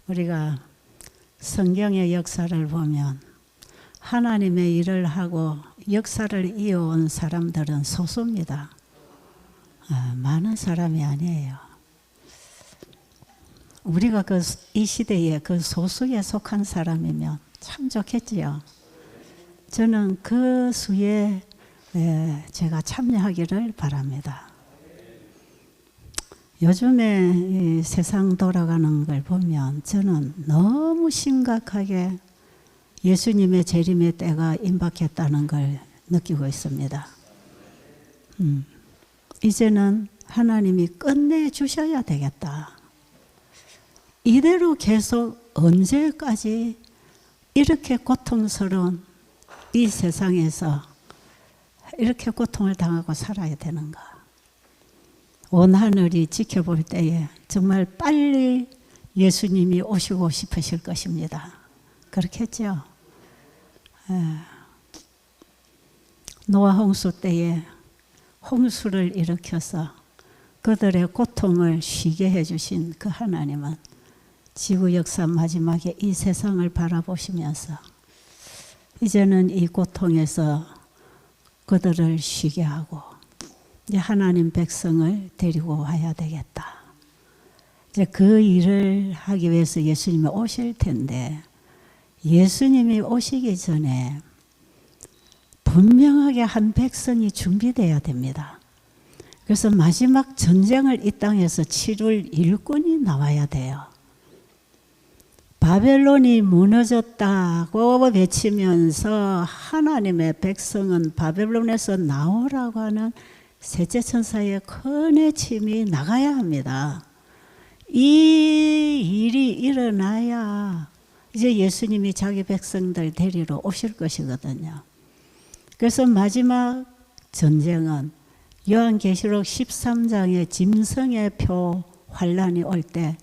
우리가 성경의 역사를 보면 하나님의 일을 하고 역사를 이어온 사람들은 소수입니다. 많은 사람이 아니에요. 우리가 이 시대에 그 소수에 속한 사람이면 참 좋겠지요. 저는 그 수에 제가 참여하기를 바랍니다. 요즘에 이 세상 돌아가는 걸 보면 저는 너무 심각하게 예수님의 재림의 때가 임박했다는 걸 느끼고 있습니다. 이제는 하나님이 끝내주셔야 되겠다. 이대로 계속 언제까지 이렇게 고통스러운 이 세상에서 이렇게 고통을 당하고 살아야 되는가. 온 하늘이 지켜볼 때에 정말 빨리 예수님이 오시고 싶으실 것입니다. 그렇겠죠? 노아 홍수 때에 홍수를 일으켜서 그들의 고통을 쉬게 해주신 그 하나님은 지구 역사 마지막에 이 세상을 바라보시면서 이제는 이 고통에서 그들을 쉬게 하고 이제 하나님 백성을 데리고 와야 되겠다. 이제 그 일을 하기 위해서 예수님이 오실 텐데 예수님이 오시기 전에 분명하게 한 백성이 준비돼야 됩니다. 그래서 마지막 전쟁을 이 땅에서 치룰 일꾼이 나와야 돼요. 바벨론이 무너졌다고 외치면서 하나님의 백성은 바벨론에서 나오라고 하는 셋째 천사의 큰 외침이 나가야 합니다. 이 일이 일어나야 이제 예수님이 자기 백성들 데리러 오실 것이거든요. 그래서 마지막 전쟁은 요한계시록 13장의 짐승의 표 환란이 올 때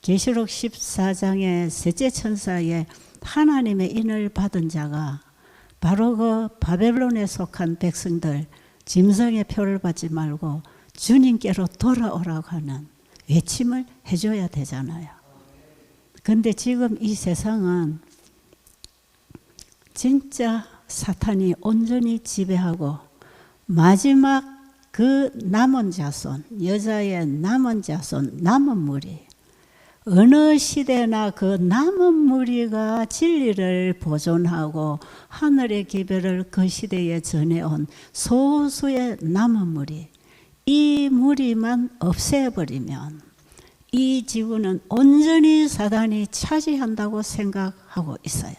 계시록 14장의 셋째 천사의 하나님의 인을 받은 자가 바로 그 바벨론에 속한 백성들 짐승의 표를 받지 말고 주님께로 돌아오라고 하는 외침을 해줘야 되잖아요. 그런데 지금 이 세상은 진짜 사탄이 온전히 지배하고 마지막 그 남은 자손, 여자의 남은 자손, 남은 무리 어느 시대나 그 남은 무리가 진리를 보존하고 하늘의 기별을 그 시대에 전해온 소수의 남은 무리, 이 무리만 없애버리면 이 지구는 온전히 사단이 차지한다고 생각하고 있어요.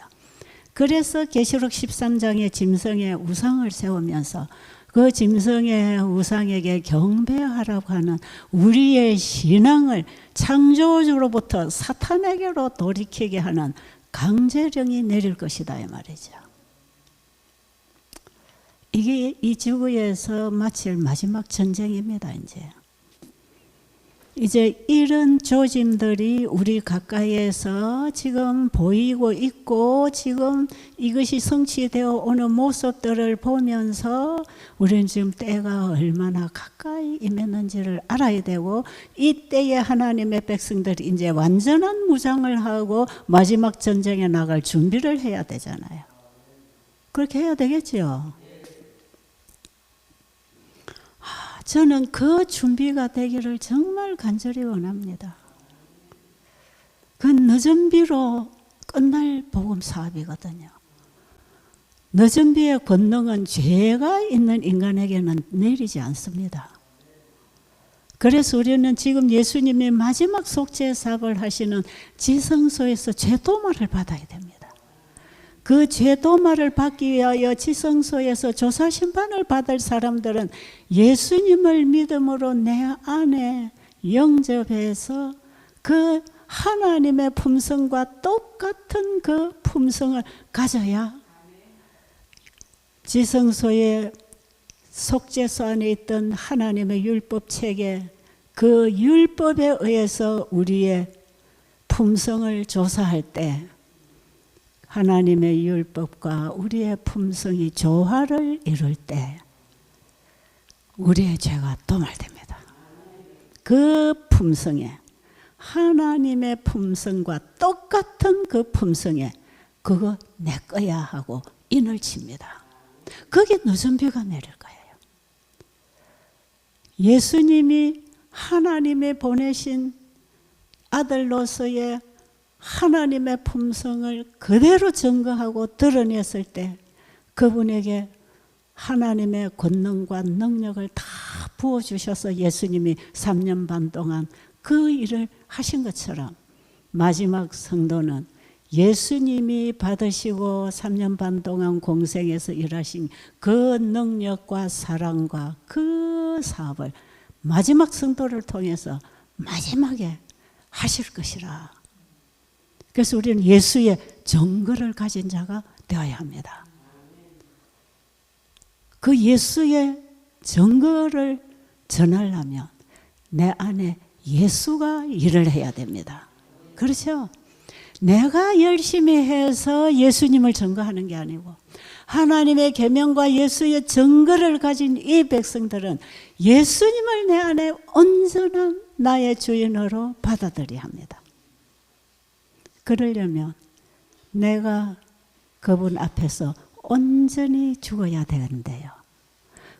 그래서 계시록 13장의 짐승의 우상을 세우면서 그 짐승의 우상에게 경배하라고 하는 우리의 신앙을 창조주로부터 사탄에게로 돌이키게 하는 강제령이 내릴 것이다 이 말이죠. 이게 이 지구에서 마칠 마지막 전쟁입니다. 이제 이런 조짐들이 우리 가까이에서 지금 보이고 있고 지금 이것이 성취되어 오는 모습들을 보면서 우리는 지금 때가 얼마나 가까이 임했는지를 알아야 되고 이 때에 하나님의 백성들이 이제 완전한 무장을 하고 마지막 전쟁에 나갈 준비를 해야 되잖아요. 그렇게 해야 되겠죠. 저는 그 준비가 되기를 정말 간절히 원합니다. 그 늦은 비로 끝날 복음 사업이거든요. 늦은 비의 권능은 죄가 있는 인간에게는 내리지 않습니다. 그래서 우리는 지금 예수님이 마지막 속죄 사업을 하시는 지성소에서 죄도말을 받아야 됩니다. 그 죄도말을 받기 위하여 지성소에서 조사심판을 받을 사람들은 예수님을 믿음으로 내 안에 영접해서 그 하나님의 품성과 똑같은 그 품성을 가져야 지성소의 속죄소 안에 있던 하나님의 율법책에 그 율법에 의해서 우리의 품성을 조사할 때 하나님의 율법과 우리의 품성이 조화를 이룰 때 우리의 죄가 도말됩니다. 그 품성에 하나님의 품성과 똑같은 그 품성에 그거 내 거야 하고 인을 칩니다. 거기에 늦은 비가 내릴 거예요. 예수님이 하나님이 보내신 아들로서의 하나님의 품성을 그대로 증거하고 드러냈을 때 그분에게 하나님의 권능과 능력을 다 부어주셔서 예수님이 3년 반 동안 그 일을 하신 것처럼 마지막 성도는 예수님이 받으시고 3년 반 동안 공생에서 일하신 그 능력과 사랑과 그 사업을 마지막 성도를 통해서 마지막에 하실 것이라. 그래서 우리는 예수의 증거를 가진 자가 되어야 합니다. 그 예수의 증거를 전하려면 내 안에 예수가 일을 해야 됩니다. 그렇죠? 내가 열심히 해서 예수님을 증거하는 게 아니고 하나님의 계명과 예수의 증거를 가진 이 백성들은 예수님을 내 안에 온전한 나의 주인으로 받아들여야 합니다. 그러려면 내가 그분 앞에서 온전히 죽어야 되는데요.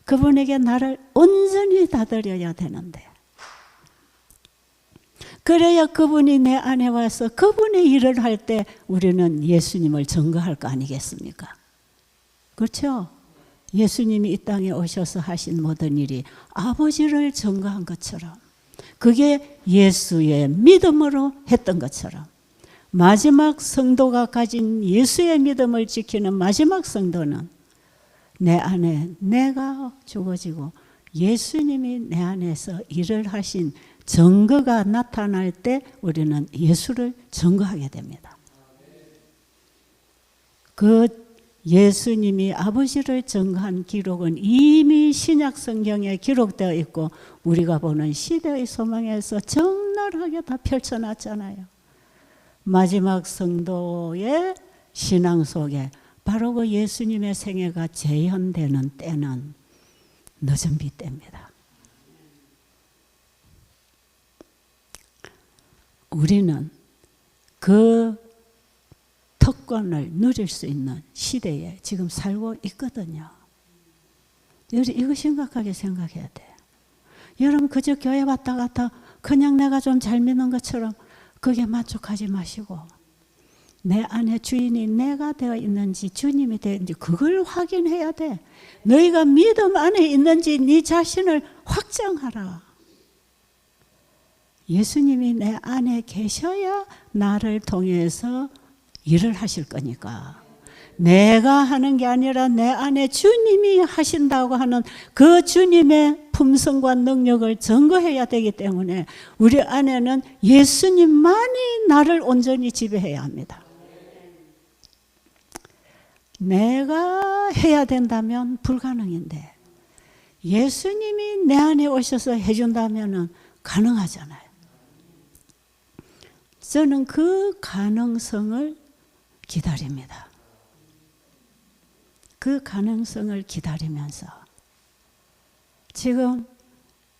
그분에게 나를 온전히 다 드려야 되는데 그래야 그분이 내 안에 와서 그분의 일을 할 때 우리는 예수님을 증거할 거 아니겠습니까? 그렇죠? 예수님이 이 땅에 오셔서 하신 모든 일이 아버지를 증거한 것처럼 그게 예수의 믿음으로 했던 것처럼 마지막 성도가 가진 예수의 믿음을 지키는 마지막 성도는 내 안에 내가 죽어지고 예수님이 내 안에서 일을 하신 증거가 나타날 때 우리는 예수를 증거하게 됩니다. 그 예수님이 아버지를 증거한 기록은 이미 신약 성경에 기록되어 있고 우리가 보는 시대의 소망에서 적나라하게 다 펼쳐놨잖아요. 마지막 성도의 신앙 속에 바로 그 예수님의 생애가 재현되는 때는 늦은 비 때입니다. 우리는 그 특권을 누릴 수 있는 시대에 지금 살고 있거든요. 이거 심각하게 생각해야 돼요. 여러분 그저 교회 왔다 갔다 그냥 내가 좀 잘 믿는 것처럼 그게 만족하지 마시고 내 안에 주인이 내가 되어 있는지 주님이 되어 있는지 그걸 확인해야 돼. 너희가 믿음 안에 있는지 네 자신을 확정하라. 예수님이 내 안에 계셔야 나를 통해서 일을 하실 거니까 내가 하는 게 아니라 내 안에 주님이 하신다고 하는 그 주님의 품성과 능력을 증거해야 되기 때문에 우리 안에는 예수님만이 나를 온전히 지배해야 합니다. 내가 해야 된다면 불가능인데 예수님이 내 안에 오셔서 해준다면 가능하잖아요. 저는 그 가능성을 기다립니다. 그 가능성을 기다리면서 지금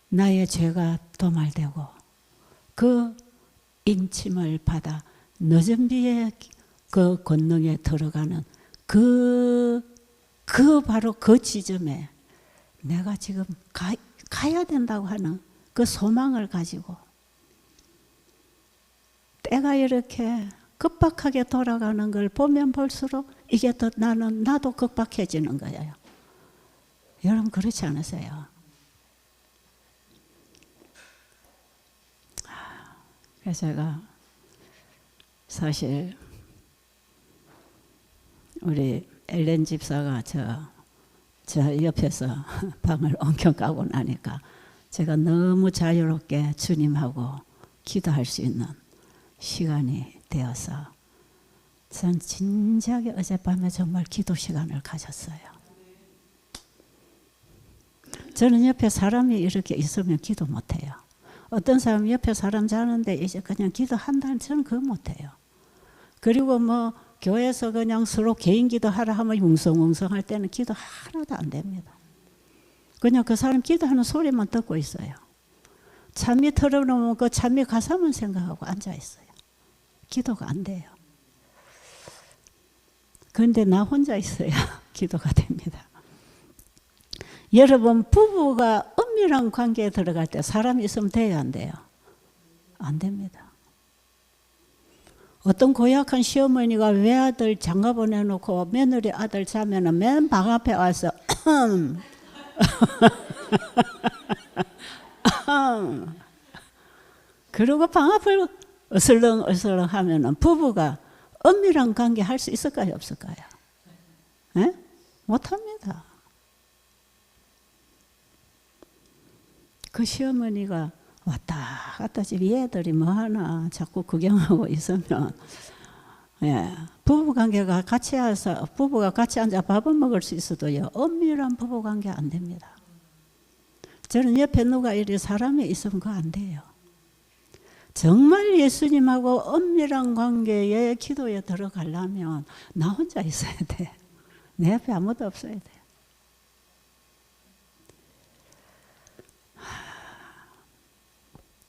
나의 죄가 도말되고 그 인침을 받아 늦은 비의 그 권능에 들어가는 그 바로 그 지점에 내가 지금 가야 된다고 하는 그 소망을 가지고 때가 이렇게 급박하게 돌아가는 걸 보면 볼수록 이게 더 나도 급박해지는 거예요. 여러분 그렇지 않으세요? 그래서 제가 사실 우리 엘렌 집사가 저 옆에서 방을 옮겨가고 나니까 제가 너무 자유롭게 주님하고 기도할 수 있는 시간이 되어서 전 진지하게 어젯밤에 정말 기도 시간을 가졌어요. 저는 옆에 사람이 이렇게 있으면 기도 못해요. 어떤 사람이 옆에 사람 자는데 이제 그냥 기도한다는 저는 그거 못해요. 그리고 뭐 교회에서 그냥 서로 개인 기도하라 하면 웅성웅성 할 때는 기도 하나도 안 됩니다. 그냥 그 사람 기도하는 소리만 듣고 있어요. 찬미 털어놓으면 그 찬미 가사만 생각하고 앉아있어요. 기도가 안 돼요. 그런데 나 혼자 있어야 기도가 됩니다. 여러분, 부부가 은밀한 관계에 들어갈 때 사람이 있으면 돼요, 안 돼요? 안 됩니다. 어떤 고약한 시어머니가 외아들 장가 보내놓고 며느리 아들 자면은 맨 방 앞에 와서 그리고 방 앞을 어슬렁어슬렁 하면은 부부가 은밀한 관계 할 수 있을까요, 없을까요? 네? 못합니다. 그 시어머니가 왔다 갔다 집 애들이 뭐하나 자꾸 구경하고 있으면, 예, 부부관계가 같이 와서 부부가 같이 앉아 밥은 먹을 수 있어도요, 은밀한 부부관계 안 됩니다. 저는 옆에 누가 이리 사람이 있으면 그거 안 돼요. 정말 예수님하고 은밀한 관계에 기도에 들어가려면 나 혼자 있어야 돼. 내 옆에 아무도 없어야 돼.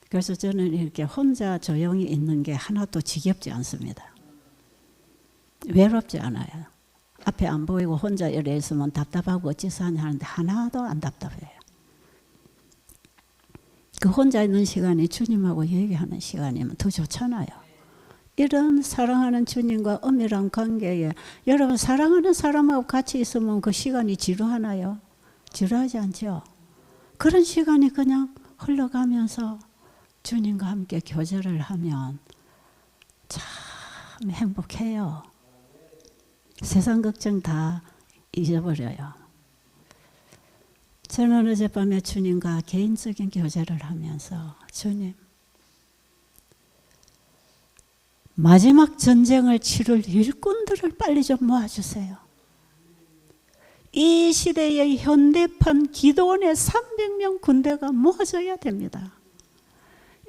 그래서 저는 이렇게 혼자 조용히 있는 게 하나도 지겹지 않습니다. 외롭지 않아요. 앞에 안 보이고 혼자 이래 있으면 답답하고 어찌서 하냐 하는데 하나도 안 답답해요. 그 혼자 있는 시간이 주님하고 얘기하는 시간이면 더 좋잖아요. 이런 사랑하는 주님과 은밀한 관계에, 여러분 사랑하는 사람하고 같이 있으면 그 시간이 지루하나요? 지루하지 않죠? 그런 시간이 그냥 흘러가면서 주님과 함께 교제를 하면 참 행복해요. 세상 걱정 다 잊어버려요. 저는 어젯밤에 주님과 개인적인 교제를 하면서, 주님, 마지막 전쟁을 치룰 일꾼들을 빨리 좀 모아주세요. 이 시대의 현대판 기도원의 300명 군대가 모아져야 됩니다.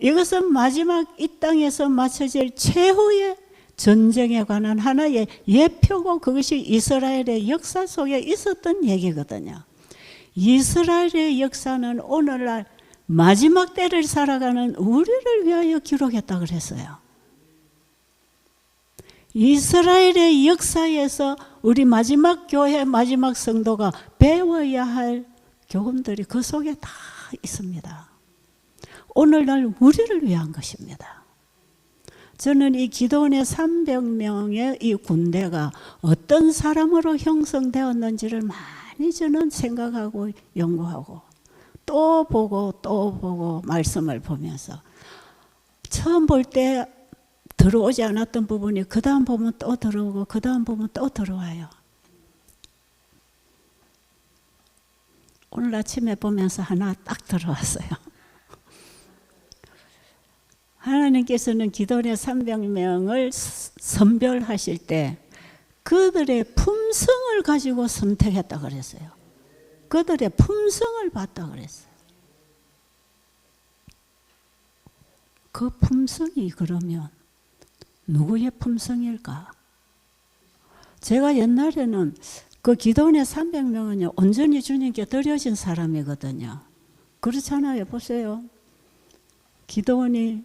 이것은 마지막 이 땅에서 마쳐질 최후의 전쟁에 관한 하나의 예표고, 그것이 이스라엘의 역사 속에 있었던 얘기거든요. 이스라엘의 역사는 오늘날 마지막 때를 살아가는 우리를 위하여 기록했다고 그랬어요. 이스라엘의 역사에서 우리 마지막 교회, 마지막 성도가 배워야 할 교훈들이 그 속에 다 있습니다. 오늘날 우리를 위한 것입니다. 저는 이 기도원의 300명의 이 군대가 어떤 사람으로 형성되었는지를 많이 저는 생각하고 연구하고 또 보고 말씀을 보면서, 처음 볼 때 들어오지 않았던 부분이 그 다음 보면 또 들어오고 그 다음 보면 또 들어와요. 오늘 아침에 보면서 하나 딱 들어왔어요. 하나님께서는 기도원의 300명을 선별하실 때 그들의 품성을 가지고 선택했다고 그랬어요. 그들의 품성을 봤다고 그랬어요. 그 품성이 그러면 누구의 품성일까? 제가 옛날에는 그 기도원의 300명은요, 온전히 주님께 드려진 사람이거든요. 그렇잖아요. 보세요. 기도원이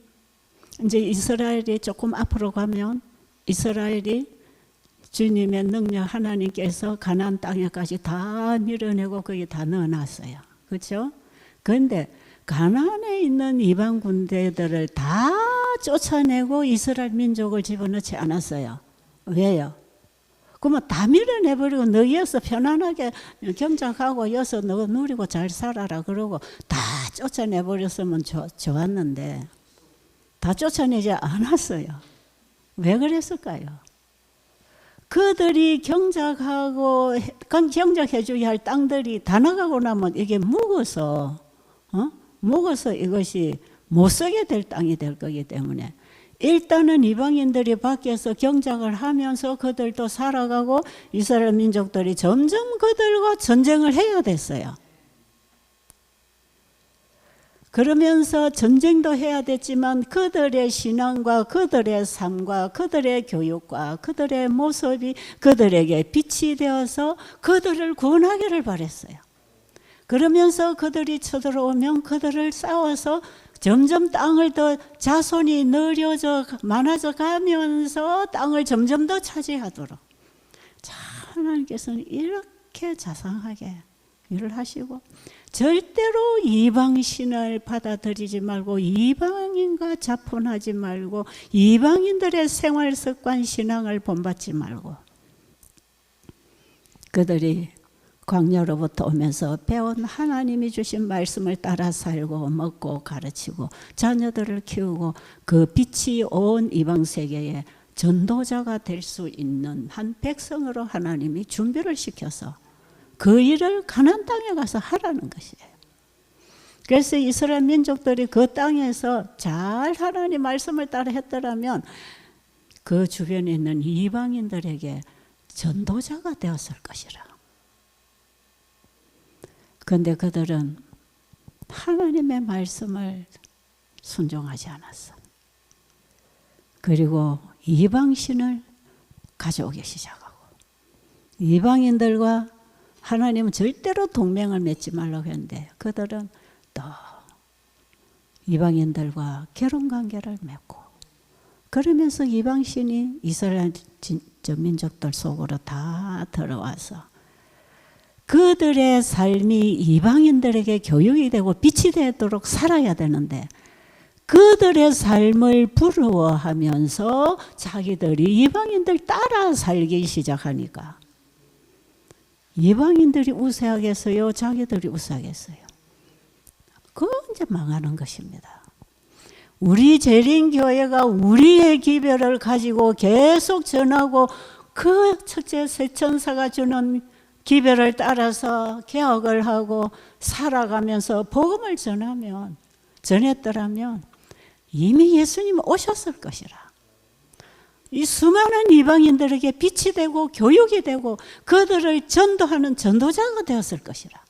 이제 이스라엘이 조금 앞으로 가면 이스라엘이 주님의 능력, 하나님께서 가나안 땅에까지 다 밀어내고 거기 다 넣어놨어요. 그렇죠? 그런데 가나안에 있는 이방 군대들을 다 쫓아내고 이스라엘 민족을 집어넣지 않았어요. 왜요? 그러면 다 밀어내버리고 너희여서 편안하게 경작하고 여서 너 누리고 잘 살아라 그러고 다 쫓아내버렸으면 좋았는데 다 쫓아내지 않았어요. 왜 그랬을까요? 그들이 경작하고 경작해줘야 할 땅들이 다 나가고 나면 이게 묵어서 이것이 못 쓰게 될 땅이 될 거기 때문에 일단은 이방인들이 밖에서 경작을 하면서 그들도 살아가고 이스라엘 민족들이 점점 그들과 전쟁을 해야 됐어요. 그러면서 전쟁도 해야 됐지만 그들의 신앙과 그들의 삶과 그들의 교육과 그들의 모습이 그들에게 빛이 되어서 그들을 구원하기를 바랬어요. 그러면서 그들이 쳐들어오면 그들을 싸워서 점점 땅을 더 자손이 늘려져 많아져 가면서 땅을 점점 더 차지하도록 하나님께서는 이렇게 자상하게 일을 하시고, 절대로 이방신을 받아들이지 말고 이방인과 자폰하지 말고 이방인들의 생활 습관 신앙을 본받지 말고, 그들이 광야로부터 오면서 배운 하나님이 주신 말씀을 따라 살고 먹고 가르치고 자녀들을 키우고 그 빛이 온 이방 세계에 전도자가 될 수 있는 한 백성으로 하나님이 준비를 시켜서 그 일을 가나안 땅에 가서 하라는 것이에요. 그래서 이스라엘 민족들이 그 땅에서 잘 하나님 말씀을 따라 했더라면 그 주변에 있는 이방인들에게 전도자가 되었을 것이라. 그런데 그들은 하나님의 말씀을 순종하지 않았어. 그리고 이방신을 가져오기 시작하고, 이방인들과 하나님은 절대로 동맹을 맺지 말라고 했는데 그들은 또 이방인들과 결혼관계를 맺고, 그러면서 이방신이 이스라엘 민족들 속으로 다 들어와서 그들의 삶이 이방인들에게 교육이 되고 빛이 되도록 살아야 되는데, 그들의 삶을 부러워하면서 자기들이 이방인들 따라 살기 시작하니까 이방인들이 우세하겠어요? 자기들이 우세하겠어요? 그건 이제 망하는 것입니다. 우리 재림교회가 우리의 기별을 가지고 계속 전하고 그 첫째 세천사가 주는 기별을 따라서 개혁을 하고 살아가면서 복음을 전했더라면 이미 예수님 오셨을 것이라. 이 수많은 이방인들에게 빛이 되고 교육이 되고 그들을 전도하는 전도자가 되었을 것이라.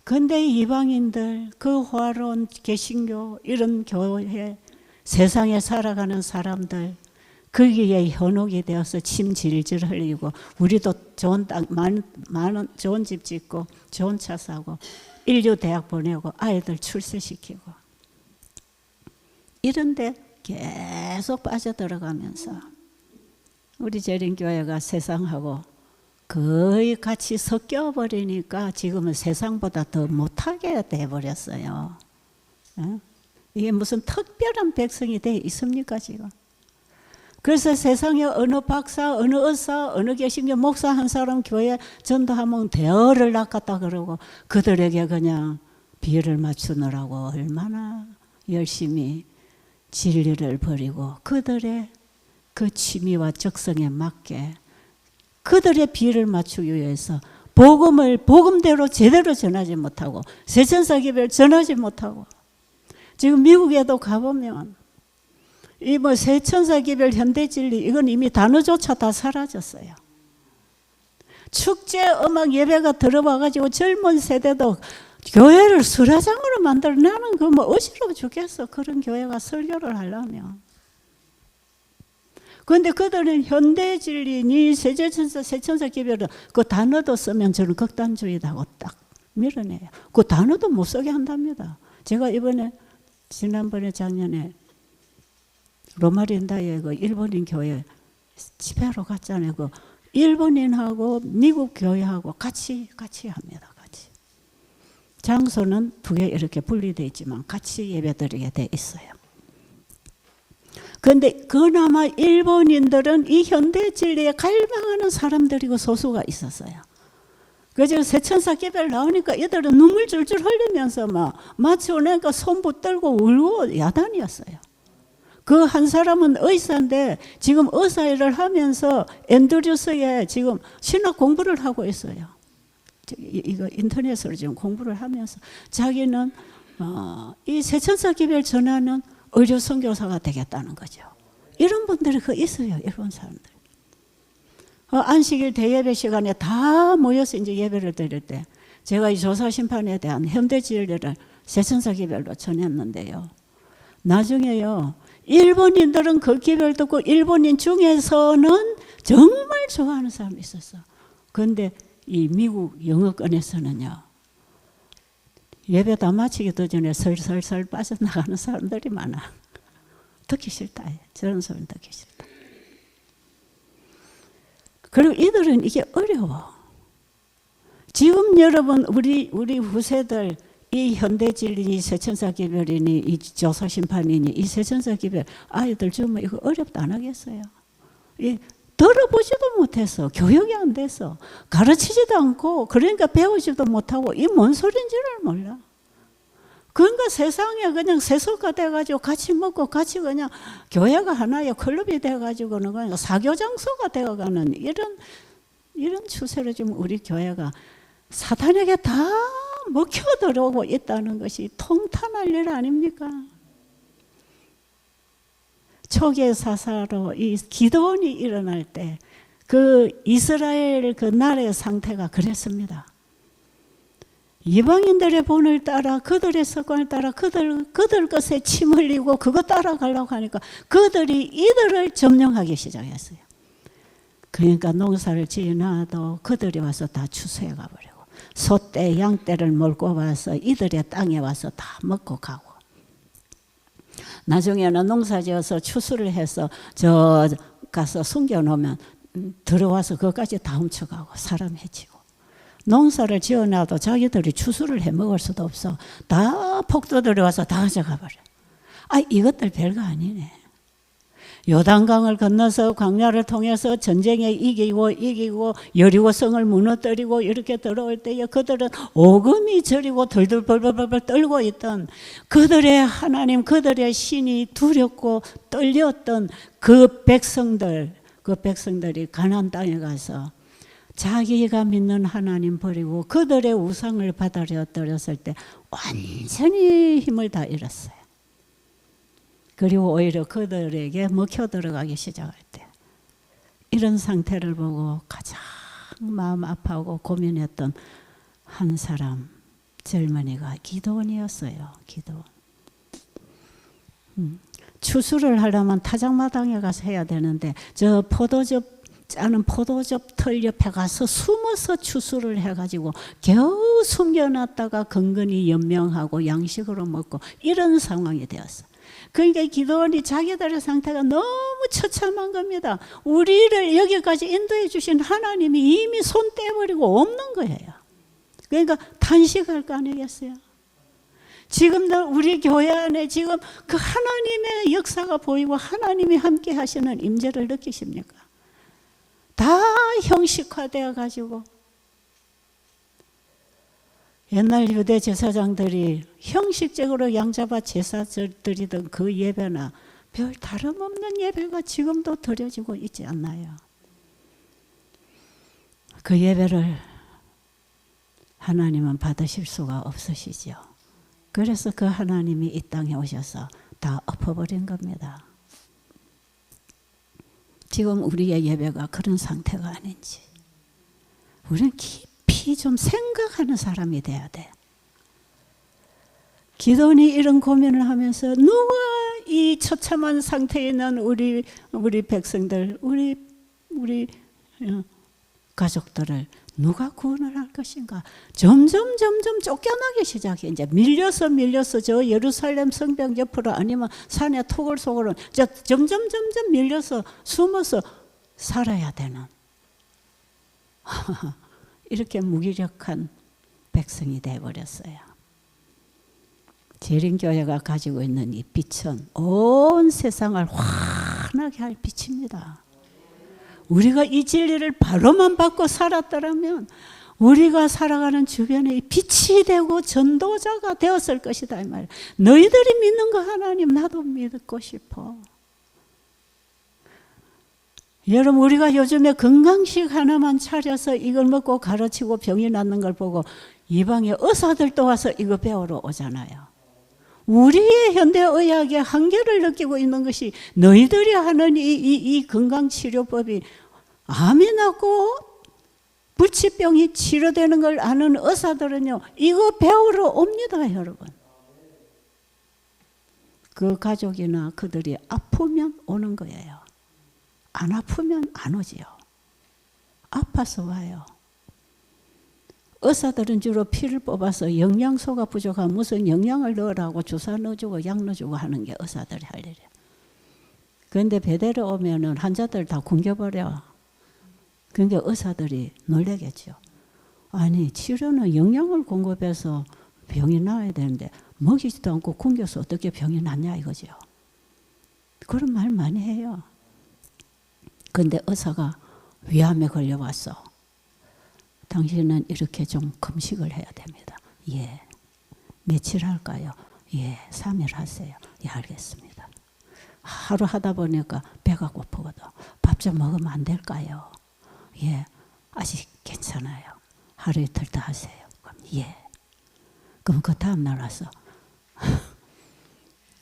그런데 이방인들, 그 화로운 개신교 이런 교회, 세상에 살아가는 사람들 거기에 현혹이 되어서 침 질질 흘리고, 우리도 좋은 땅, 많은 좋은 집 짓고 좋은 차 사고 인류 대학 보내고 아이들 출세시키고 이런데 계속 빠져들어가면서 우리 재림교회가 세상하고 거의 같이 섞여버리니까 지금은 세상보다 더 못하게 돼버렸어요. 이게 무슨 특별한 백성이 돼 있습니까 지금? 그래서 세상에 어느 박사, 어느 의사, 어느 개신교 목사 한 사람 교회 전도하면 대어를 낚았다 그러고 그들에게 그냥 비를 맞추느라고 얼마나 열심히 진리를 버리고 그들의 그 취미와 적성에 맞게 그들의 비를 맞추기 위해서 복음대로 제대로 전하지 못하고 세천사 기별 전하지 못하고, 지금 미국에도 가보면 이 뭐 세천사 기별 현대진리 이건 이미 단어조차 다 사라졌어요. 축제 음악 예배가 들어와가지고 젊은 세대도 교회를 수라장으로 만들어. 나는 그 뭐 어지러워 죽겠어. 그런 교회가 설교를 하려면. 그런데 그들은 현대진리니 세천사 기별은 그 단어도 쓰면 저는 극단주의다고 딱 밀어내요. 그 단어도 못 쓰게 한답니다. 제가 지난번에 작년에 로마린다에 그 일본인 교회 집회로 갔잖아요. 그 일본인하고 미국 교회하고 같이 합니다. 같이. 장소는 두 개 이렇게 분리되어 있지만 같이 예배드리게 돼 있어요. 그런데 그나마 일본인들은 이 현대 진리에 갈망하는 사람들이고 소수가 있었어요. 그래서 세천사 개별 나오니까 얘들은 눈물 줄줄 흘리면서 막 마치 오니까 손 붙들고 울고 야단이었어요. 그 한 사람은 의사인데 지금 의사 일을 하면서 앤드류스에 지금 신학 공부를 하고 있어요. 이거 인터넷으로 지금 공부를 하면서 자기는 이 세천사 기별 전하는 의료 선교사가 되겠다는 거죠. 이런 분들이 있어요. 일본 사람들. 안식일 대예배 시간에 다 모여서 이제 예배를 드릴 때 제가 이 조사 심판에 대한 현대 진리를 세천사 기별로 전했는데요. 나중에요. 일본인들은 그 기별 듣고 일본인 중에서는 정말 좋아하는 사람이 있었어. 그런데 이 미국 영어권에서는요. 예배 다 마치기도 전에 설설설 빠져나가는 사람들이 많아. 듣기 싫다. 저런 소리는 듣기 싫다. 그리고 이들은 이게 어려워. 지금 여러분 우리 후세들 이 현대진리니 세천사기별이니 이 조사심판이니 이 세천사기별 아이들 주면 이거 어렵다 안 하겠어요? 예, 들어보지도 못해서 교육이 안 돼서 가르치지도 않고 그러니까 배우지도 못하고 이 뭔 소린지를 몰라. 그러니까 세상에 그냥 세속화 돼가지고 같이 먹고 같이 그냥 교회가 하나의 클럽이 돼가지고는 그냥 사교장소가 되어가는 이런 추세로 지금 우리 교회가 사탄에게 다 먹혀 들어오고 있다는 것이 통탄할 일 아닙니까? 초기의 사사로 이 기드온이 일어날 때 그 이스라엘 그 나라의 상태가 그랬습니다. 이방인들의 본을 따라 그들의 습관을 따라 그들 것에 침 흘리고 그거 따라가려고 하니까 그들이 이들을 점령하기 시작했어요. 그러니까 농사를 지어놔도 그들이 와서 다 추수해 가버리고 소떼 양떼를 몰고 와서 이들의 땅에 와서 다 먹고 가고 나중에는 농사 지어서 추수를 해서 저 가서 숨겨놓으면 들어와서 그것까지 다 훔쳐가고 사람 해치고 농사를 지어놔도 자기들이 추수를 해 먹을 수도 없어. 다 폭도들이 와서 다 가져가 버려. 아, 이것들 별거 아니네. 요단강을 건너서 광야를 통해서 전쟁에 이기고 여리고성을 무너뜨리고 이렇게 들어올 때에 그들은 오금이 저리고 덜덜벌벌 떨고 있던 그들의 하나님, 그들의 신이 두렵고 떨렸던 그 백성들이 가나안 땅에 가서 자기가 믿는 하나님 버리고 그들의 우상을 받아들였을 때 완전히 힘을 다 잃었어요. 그리고 오히려 그들에게 먹혀 들어가기 시작할 때 이런 상태를 보고 가장 마음 아파하고 고민했던 한 사람 젊은이가 기드온이었어요. 기드온. 추수를 하려면 타작마당에 가서 해야 되는데 저 짜는 포도즙 털 옆에 가서 숨어서 추수를 해가지고 겨우 숨겨놨다가 근근히 연명하고 양식으로 먹고 이런 상황이 되었어. 그러니까 기드온이 자기들의 상태가 너무 처참한 겁니다. 우리를 여기까지 인도해 주신 하나님이 이미 손 떼버리고 없는 거예요. 그러니까 탄식할 거 아니겠어요? 지금도 우리 교회 안에 지금 그 하나님의 역사가 보이고 하나님이 함께 하시는 임재를 느끼십니까? 다 형식화되어 가지고 옛날 유대 제사장들이 형식적으로 양잡아 제사 드리던 그 예배나 별 다름없는 예배가 지금도 드려지고 있지 않나요? 그 예배를 하나님은 받으실 수가 없으시죠. 그래서 그 하나님이 이 땅에 오셔서 다 엎어버린 겁니다. 지금 우리의 예배가 그런 상태가 아닌지 우리는 깊이 좀 생각하는 사람이 돼야 돼. 기드온이 이런 고민을 하면서 누가 이 처참한 상태에 있는 우리 백성들, 우리 가족들을 누가 구원을 할 것인가? 점점 쫓겨나기 시작해. 이제 밀려서 저 예루살렘 성벽 옆으로 아니면 산의 토굴 속으로 점점 밀려서 숨어서 살아야 되는 이렇게 무기력한 백성이 되어버렸어요. 재림교회가 가지고 있는 이 빛은 온 세상을 환하게 할 빛입니다. 우리가 이 진리를 바로만 받고 살았더라면 우리가 살아가는 주변에 이 빛이 되고 전도자가 되었을 것이다 이 말. 너희들이 믿는 거 하나님 나도 믿고 싶어. 여러분 우리가 요즘에 건강식 하나만 차려서 이걸 먹고 가르치고 병이 낫는 걸 보고 이방의 의사들도 와서 이거 배우러 오잖아요. 우리의 현대의학의 한계를 느끼고 있는 것이 너희들이 하는 이 건강치료법이 암이 낫고 불치병이 치료되는 걸 아는 의사들은요 이거 배우러 옵니다. 여러분 그 가족이나 그들이 아프면 오는 거예요. 안 아프면 안 오지요. 아파서 와요. 의사들은 주로 피를 뽑아서 영양소가 부족하면 무슨 영양을 넣으라고 주사 넣어주고 약 넣어주고 하는 게 의사들이 할 일이에요. 그런데 배대로 오면은 환자들 다 굶겨버려. 그러니까 의사들이 놀라겠죠. 아니 치료는 영양을 공급해서 병이 나아야 되는데 먹이지도 않고 굶겨서 어떻게 병이 낫냐 이거죠. 그런 말 많이 해요. 그런데 의사가 위암에 걸려왔어. 당신은 이렇게 좀 금식을 해야 됩니다. 예. 며칠 할까요? 예. 3일 하세요. 예, 알겠습니다. 하루 하다 보니까 배가 고프거든. 밥 좀 먹으면 안 될까요? 예. 아직 괜찮아요. 하루 이틀 더 하세요. 그럼 예. 그럼 그 다음 날 와서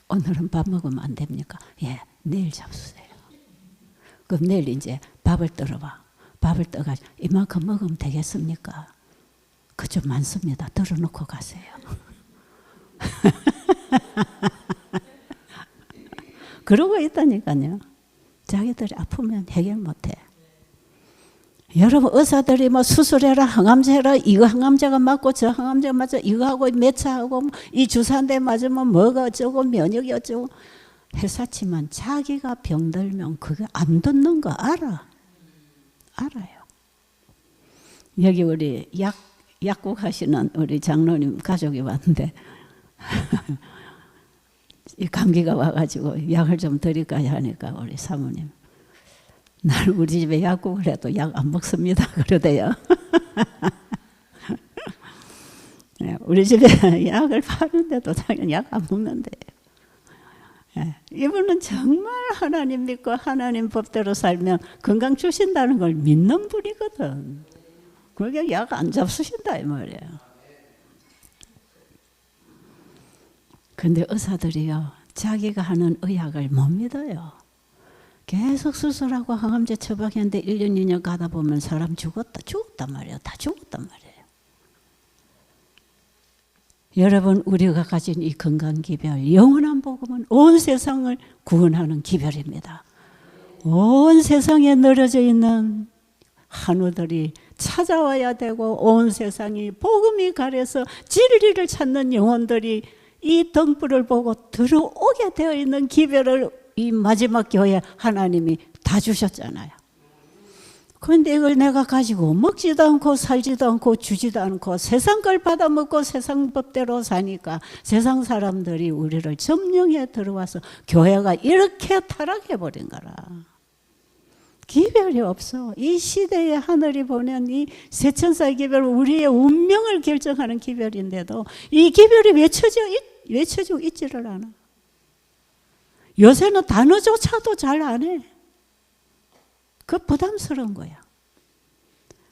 오늘은 밥 먹으면 안 됩니까? 예. 내일 잡수세요. 그럼 내일 이제 밥을 떨어봐. 밥을 떠가지고 이만큼 먹으면 되겠습니까? 그 좀 많습니다. 덜어놓고 가세요. 그러고 있다니까요. 자기들이 아프면 해결 못해. 여러분 의사들이 뭐 수술해라 항암제 해라 이거 항암제가 맞고 저 항암제가 맞아 이거 하고 매차하고 이 주사 한 대 맞으면 뭐가 어쩌고 면역이 어쩌고 회사치만 자기가 병들면 그게 안 듣는 거 알아. 알아요. 여기 우리 약국 하시는 우리 장로님 가족이 왔는데 이 감기가 와가지고 약을 좀 드릴까 하니까 우리 사모님 날 우리 집에 약국을 해도 약 안 먹습니다 그러대요. 우리 집에 약을 파는데도 자기는 약 안 먹는데요. 이분은 정말 하나님 믿고 하나님 법대로 살면 건강 주신다는 걸 믿는 분이거든. 그게 약 안 잡수신다 이 말이에요. 근데 의사들이요 자기가 하는 의학을 못 믿어요. 계속 수술하고 항암제 처방했는데 1년 2년 가다 보면 사람 죽었단 말이에요. 다 죽었단 말이에요. 여러분 우리가 가진 이 건강기별 영원한 복음은 온 세상을 구원하는 기별입니다. 온 세상에 늘어져 있는 한우들이 찾아와야 되고 온 세상이 복음이 가려서 진리를 찾는 영혼들이 이 등불을 보고 들어오게 되어 있는 기별을 이 마지막 교회 하나님이 다 주셨잖아요. 그런데 이걸 내가 가지고 먹지도 않고 살지도 않고 주지도 않고 세상 걸 받아먹고 세상 법대로 사니까 세상 사람들이 우리를 점령해 들어와서 교회가 이렇게 타락해버린 거라. 기별이 없어. 이 시대에 하늘이 보낸 이 세천사의 기별 우리의 운명을 결정하는 기별인데도 이 기별이 외쳐지고 있지를 않아. 요새는 단어조차도 잘 안 해. 그 부담스러운 거야.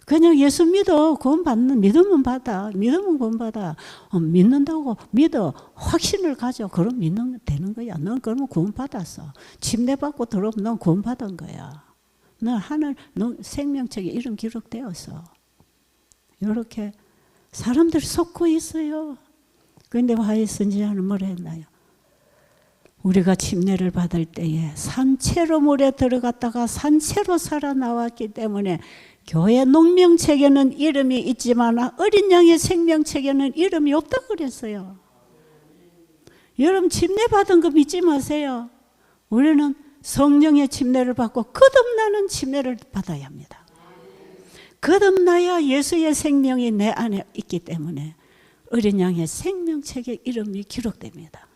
그냥 예수 믿어. 구원받는 믿으면 받아. 믿으면 구원받아. 믿는다고 믿어. 확신을 가져. 그럼 믿는 되는 거야. 넌 그러면 구원받았어. 침례받고 들어오면 넌 구원받은 거야. 넌 하늘 생명책에 이름 기록되었어. 이렇게 사람들이 속고 있어요. 그런데 화해 선지자는 뭐라 했나요? 우리가 침례를 받을 때에 산채로 물에 들어갔다가 산채로 살아나왔기 때문에 교회 농명책에는 이름이 있지만 어린 양의 생명책에는 이름이 없다고 그랬어요. 여러분 침례 받은 거 믿지 마세요. 우리는 성령의 침례를 받고 거듭나는 침례를 받아야 합니다. 거듭나야 예수의 생명이 내 안에 있기 때문에 어린 양의 생명책에 이름이 기록됩니다.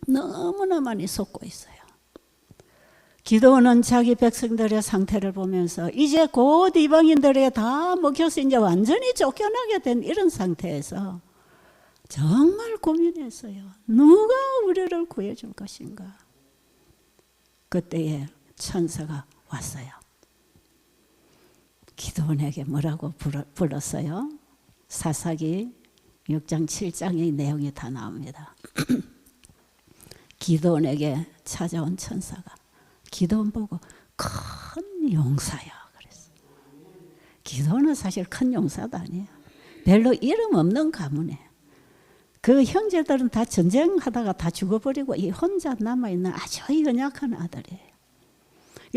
너무나 많이 속고 있어요. 기도는 자기 백성들의 상태를 보면서 이제 곧 이방인들에 다 먹혀서 이제 완전히 쫓겨나게 된 이런 상태에서 정말 고민했어요. 누가 우리를 구해줄 것인가? 그때에 천사가 왔어요. 기도원에게 뭐라고 불렀어요? 사사기 6장 7장의 내용이 다 나옵니다. 기도원에게 찾아온 천사가 기도원 보고 큰 용사야 그랬어. 기도원은 사실 큰 용사도 아니에요. 별로 이름 없는 가문에 그 형제들은 다 전쟁하다가 다 죽어버리고 이 혼자 남아있는 아주 연약한 아들이에요.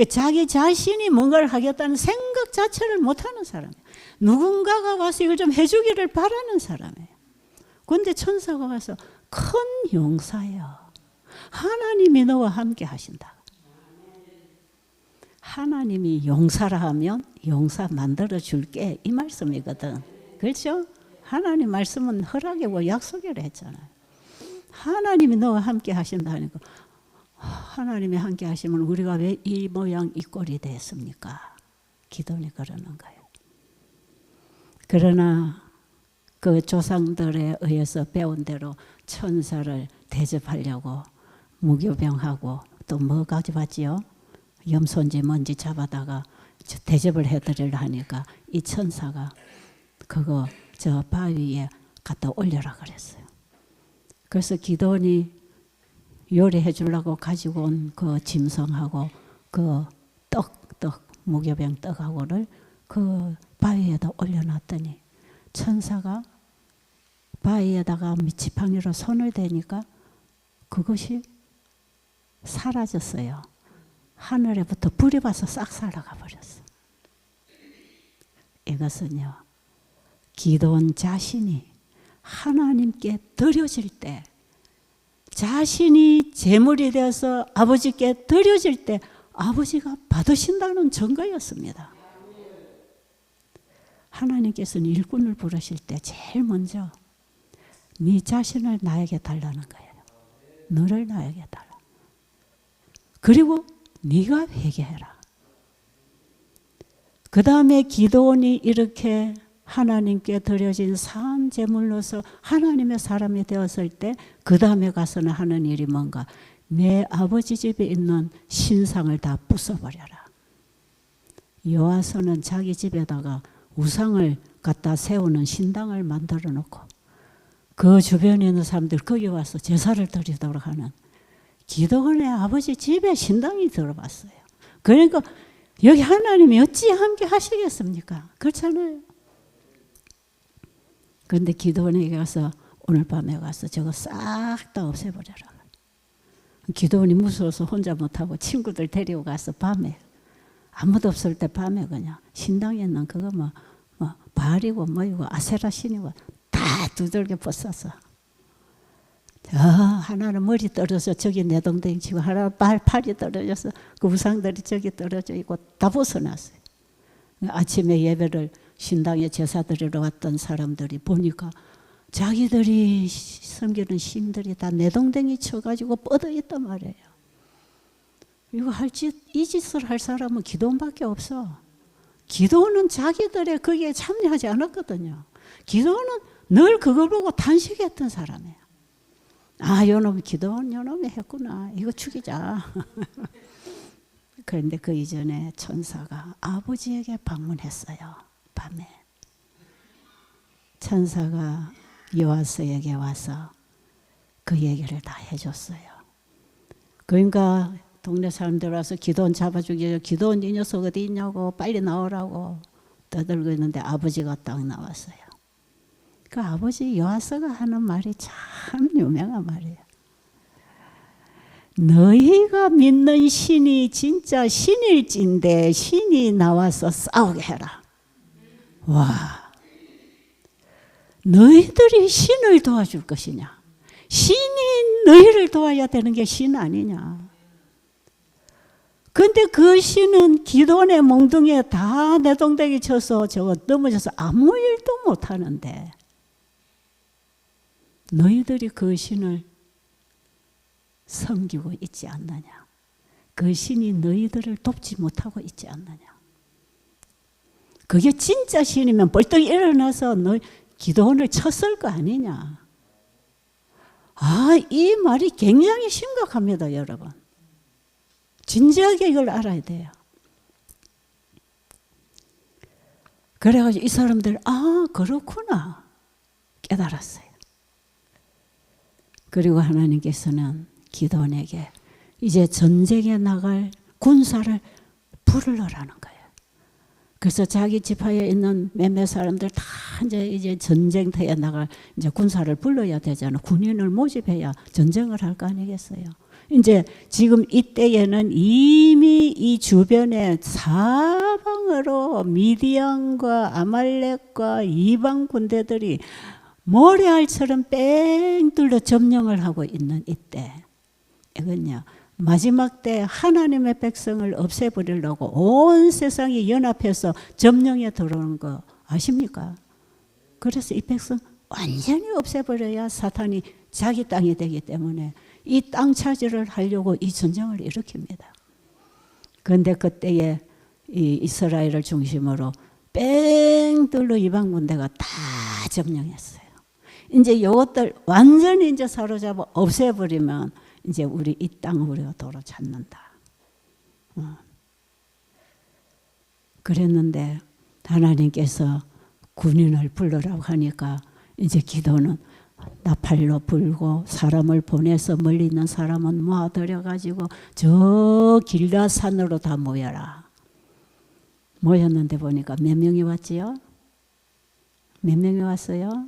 자기 자신이 뭔가를 하겠다는 생각 자체를 못하는 사람이에요. 누군가가 와서 이걸 좀 해주기를 바라는 사람이에요. 그런데 천사가 와서 큰 용사여, 하나님이 너와 함께 하신다. 하나님이 용사라 하면 용사 만들어 줄게, 이 말씀이거든. 그렇죠? 하나님 말씀은 허락이고 약속이라 했잖아요. 하나님이 너와 함께 하신다 하니까, 하나님이 함께 하시면 우리가 왜 이 모양 이 꼴이 됐습니까? 기도니 그러는 거예요. 그러나 그 조상들에 의해서 배운 대로 천사를 대접하려고 무교병하고 또 뭐 가져왔지요? 염소인지 뭔지 잡아다가 대접을 해드리려 하니까 이 천사가 그거 저 바위에 갖다 올려라 그랬어요. 그래서 기도원이 요리해 주려고 가지고 온 그 짐승하고 그 떡 무교병 떡하고를 그 바위에다 올려놨더니 천사가 바위에다가 지팡이로 손을 대니까 그것이 사라졌어요. 하늘에부터 불이 와서 싹 살아가 버렸어. 이것은요, 기도원 자신이 하나님께 드려질 때, 자신이 제물이 되어서 아버지께 드려질 때 아버지가 받으신다는 증거였습니다. 하나님께서는 일꾼을 부르실 때 제일 먼저 네 자신을 나에게 달라는 거예요. 너를 나에게 달라. 그리고 네가 회개해라. 그 다음에 기도원이 이렇게 하나님께 드려진 산 제물로서 하나님의 사람이 되었을 때 그 다음에 가서는 하는 일이 뭔가, 내 아버지 집에 있는 신상을 다 부숴버려라. 요아서는 자기 집에다가 우상을 갖다 세우는 신당을 만들어 놓고 그 주변에 있는 사람들 거기 와서 제사를 드리도록 하는, 기도원의 아버지 집에 신당이 들어봤어요. 그러니까 여기 하나님이 어찌 함께 하시겠습니까? 그렇잖아요. 그런데 기도원에게 가서 오늘 밤에 가서 저거 싹 다 없애버려라. 기도원이 무서워서 혼자 못하고 친구들 데리고 가서 밤에, 아무도 없을 때 밤에 그냥 신당에 있는 그거 뭐 바알이고 뭐이고 아세라 신이고 다 두들겨 벗어서, 하나는 머리 떨어져 저기 내동댕이 치고, 하나는 팔이 떨어져서 그 우상들이 저기 떨어져 있고 다 벗어났어요. 아침에 예배를 신당에 제사 드리러 왔던 사람들이 보니까 자기들이 섬기는 신들이 다 내동댕이 쳐가지고 뻗어 있단 말이에요. 이거 이 짓을 할 사람은 기도원밖에 없어. 기도원은 자기들의 거기에 참여하지 않았거든요. 기도원은 늘 그걸 보고 탄식했던 사람이에요. 아, 요놈 기도원 요놈이 했구나. 이거 죽이자. 그런데 그 이전에 천사가 아버지에게 방문했어요. 밤에. 천사가 요아스에게 와서 그 얘기를 다 해줬어요. 그러니까 동네 사람들 와서 기도원 잡아주기, 기도원 이 녀석 어디 있냐고 빨리 나오라고 떠들고 있는데 아버지가 딱 나왔어요. 그 아버지 요아스가 하는 말이 참 유명한 말이에요. 너희가 믿는 신이 진짜 신일진데 신이 나와서 싸우게 해라. 와, 너희들이 신을 도와줄 것이냐? 신이 너희를 도와야 되는 게 신 아니냐? 근데 그 신은 기도원의 몽둥이에 다 내동댕이 쳐서 저거 넘어져서 아무 일도 못하는데 너희들이 그 신을 섬기고 있지 않느냐? 그 신이 너희들을 돕지 못하고 있지 않느냐? 그게 진짜 신이면 벌떡 일어나서 너 기도원을 쳤을 거 아니냐? 아, 이 말이 굉장히 심각합니다, 여러분. 진지하게 이걸 알아야 돼요. 그래가지고 이 사람들, 아, 그렇구나 깨달았어요. 그리고 하나님께서는 기도원에게 이제 전쟁에 나갈 군사를 부르라는 거예요. 그래서 자기 지파에 있는 몇몇 사람들 다 이제 전쟁터에 나갈 이제 군사를 불러야 되잖아. 군인을 모집해야 전쟁을 할 거 아니겠어요. 이제 지금 이때에는 이미 이 주변에 사방으로 미디안과 아말렉과 이방 군대들이 모래알처럼 뺑 둘러 점령을 하고 있는 이때, 이건요 마지막 때 하나님의 백성을 없애버리려고 온 세상이 연합해서 점령에 들어오는 거 아십니까? 그래서 이 백성 완전히 없애버려야 사탄이 자기 땅이 되기 때문에 이 땅 차지를 하려고 이 전쟁을 일으킵니다. 그런데 그때에 이 이스라엘을 중심으로 뺑 둘러 이방 군대가 다 점령했어요. 이제 이것들 완전히 이제 사로잡아 없애버리면 이제 우리 이 땅을 우리가 도로 찾는다. 그랬는데 하나님께서 군인을 불러라고 하니까 이제 기도는 나팔로 불고 사람을 보내서 멀리 있는 사람은 모아들여가지고 저 길라산으로 다 모여라. 모였는데 보니까 몇 명이 왔지요? 몇 명이 왔어요?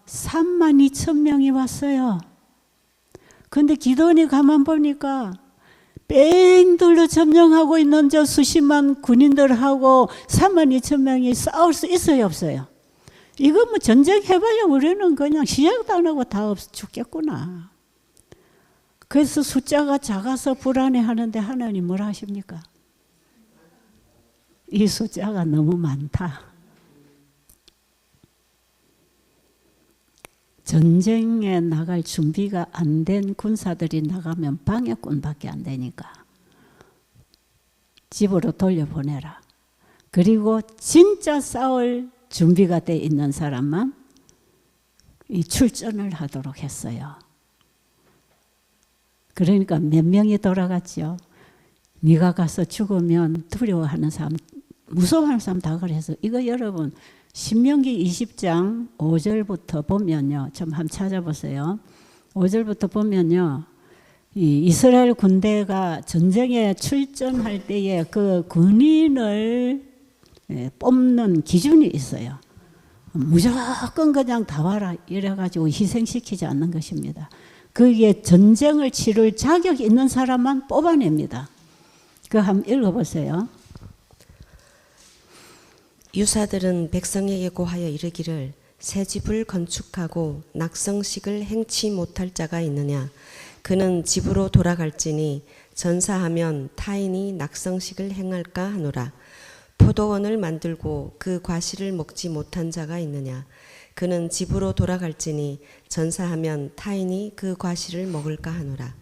32,000명이 왔어요. 근데 기도원이 가만 보니까 뺑 둘러 점령하고 있는 저 수십만 군인들하고 32,000명이 싸울 수 있어요, 없어요? 이거 뭐 전쟁해봐야 우리는 그냥 시작도 안 하고 다 죽겠구나. 그래서 숫자가 작아서 불안해하는데 하나님 뭐라 하십니까? 이 숫자가 너무 많다. 전쟁에 나갈 준비가 안 된 군사들이 나가면 방해꾼밖에 안 되니까 집으로 돌려보내라. 그리고 진짜 싸울 준비가 돼 있는 사람만 이 출전을 하도록 했어요. 그러니까 몇 명이 돌아갔죠. 네가 가서 죽으면 두려워하는 사람, 무서워하는 사람 다 그래서 이거 여러분 신명기 20장 5절부터 보면요. 좀 한번 찾아보세요. 5절부터 보면요. 이 이스라엘 군대가 전쟁에 출전할 때에 그 군인을 뽑는 기준이 있어요. 무조건 그냥 다 와라 이래가지고 희생시키지 않는 것입니다. 그게 전쟁을 치를 자격이 있는 사람만 뽑아냅니다. 그거 한번 읽어보세요. 유사들은 백성에게 고하여 이르기를 새 집을 건축하고 낙성식을 행치 못할 자가 있느냐. 그는 집으로 돌아갈지니 전사하면 타인이 낙성식을 행할까 하노라. 포도원을 만들고 그 과실을 먹지 못한 자가 있느냐. 그는 집으로 돌아갈지니 전사하면 타인이 그 과실을 먹을까 하노라.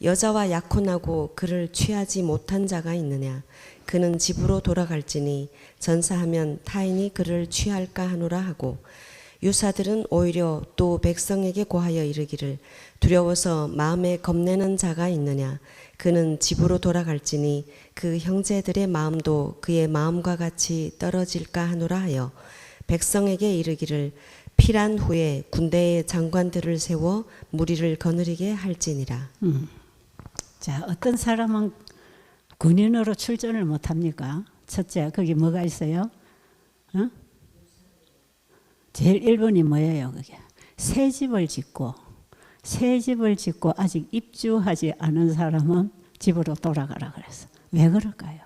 여자와 약혼하고 그를 취하지 못한 자가 있느냐. 그는 집으로 돌아갈지니 전사하면 타인이 그를 취할까 하노라 하고, 유사들은 오히려 또 백성에게 고하여 이르기를 두려워서 마음에 겁내는 자가 있느냐. 그는 집으로 돌아갈지니 그 형제들의 마음도 그의 마음과 같이 떨어질까 하노라 하여 백성에게 이르기를 필한 후에 군대의 장관들을 세워 무리를 거느리게 할지니라. 자, 어떤 사람은 군인으로 출전을 못합니까? 첫째, 거기 뭐가 있어요? 제일 1번이 뭐예요? 그게 새 집을 짓고 아직 입주하지 않은 사람은 집으로 돌아가라 그랬어. 왜 그럴까요?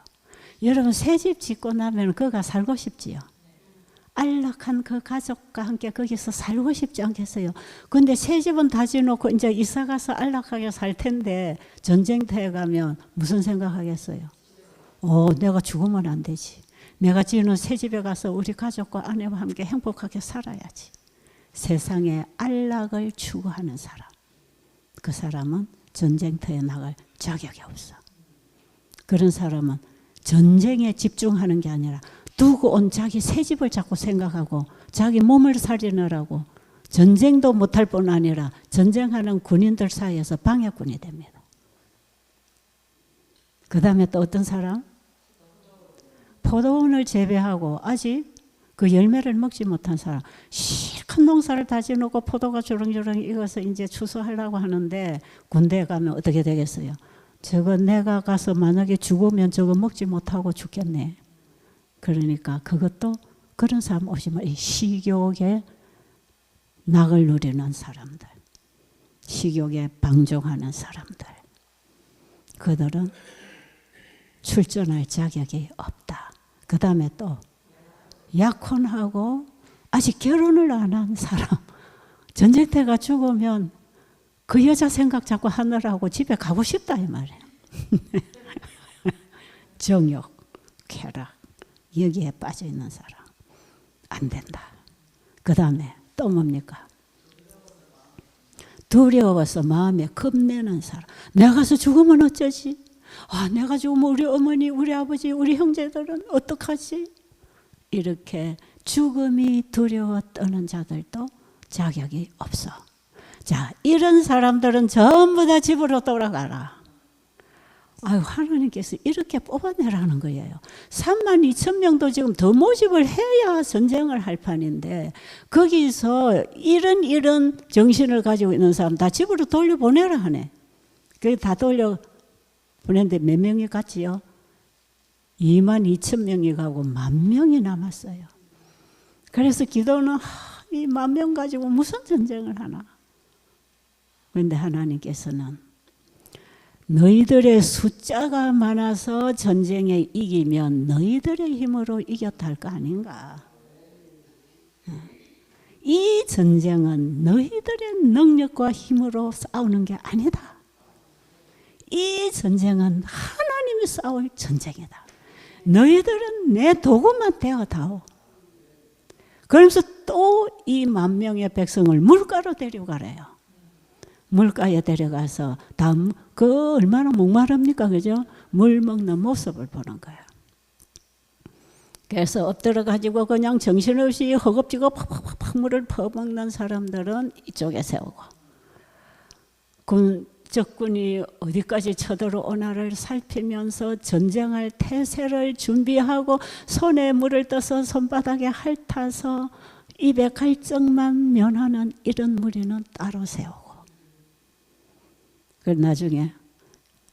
여러분 새 집 짓고 나면 거기가 살고 싶지요. 안락한 그 가족과 함께 거기서 살고 싶지 않겠어요? 근데 새 집은 다 지어놓고 이제 이사 가서 안락하게 살 텐데 전쟁터에 가면 무슨 생각하겠어요? 내가 죽으면 안 되지. 내가 지은 새 집에 가서 우리 가족과 아내와 함께 행복하게 살아야지. 세상에 안락을 추구하는 사람, 그 사람은 전쟁터에 나갈 자격이 없어. 그런 사람은 전쟁에 집중하는 게 아니라 두고 온 자기 새 집을 자꾸 생각하고 자기 몸을 살리느라고 전쟁도 못할 뿐 아니라 전쟁하는 군인들 사이에서 방해꾼이 됩니다. 그 다음에 또 어떤 사람? 포도원을 재배하고 아직 그 열매를 먹지 못한 사람. 실컷 농사를 다 지어놓고 포도가 주렁주렁 익어서 이제 추수하려고 하는데 군대에 가면 어떻게 되겠어요? 저거 내가 가서 만약에 죽으면 저거 먹지 못하고 죽겠네. 그러니까 그것도 그런 사람 오시면 이 식욕에 낙을 누리는 사람들, 식욕에 방종하는 사람들, 그들은 출전할 자격이 없다. 그 다음에 또 약혼하고 아직 결혼을 안 한 사람, 전쟁터가 죽으면 그 여자 생각 자꾸 하느라고 집에 가고 싶다 이 말이에요. 정욕, 쾌락 여기에 빠져 있는 사람 안 된다. 그 다음에 또 뭡니까? 두려워서 마음에 겁내는 사람. 내가 가서 죽으면 어쩌지? 내가 죽으면 우리 어머니, 우리 아버지, 우리 형제들은 어떡하지? 이렇게 죽음이 두려워 떠는 자들도 자격이 없어. 자, 이런 사람들은 전부 다 집으로 돌아가라. 하나님께서 이렇게 뽑아내라는 거예요. 32,000명도 지금 더 모집을 해야 전쟁을 할 판인데 거기서 이런 정신을 가지고 있는 사람 다 집으로 돌려보내라 하네. 그게 다 돌려보냈는데 몇 명이 갔지요? 22,000명이 가고 10,000명이 남았어요. 그래서 기도는 이 10,000명 가지고 무슨 전쟁을 하나. 그런데 하나님께서는 너희들의 숫자가 많아서 전쟁에 이기면 너희들의 힘으로 이겼다 할 거 아닌가. 이 전쟁은 너희들의 능력과 힘으로 싸우는 게 아니다. 이 전쟁은 하나님이 싸울 전쟁이다. 너희들은 내 도구만 되어다오. 그러면서 또 이 10,000명의 백성을 물가로 데려가래요. 물가에 데려가서 다음 그 얼마나 목마릅니까, 그죠? 물 먹는 모습을 보는 거예요. 그래서 엎드려 가지고 그냥 정신없이 허겁지겁 팍팍팍 물을 퍼먹는 사람들은 이쪽에 세우고, 적군이 어디까지 쳐들어오나를 살피면서 전쟁할 태세를 준비하고 손에 물을 떠서 손바닥에 핥아서 입에 갈증만 면하는 이런 무리는 따로 세우고, 그 나중에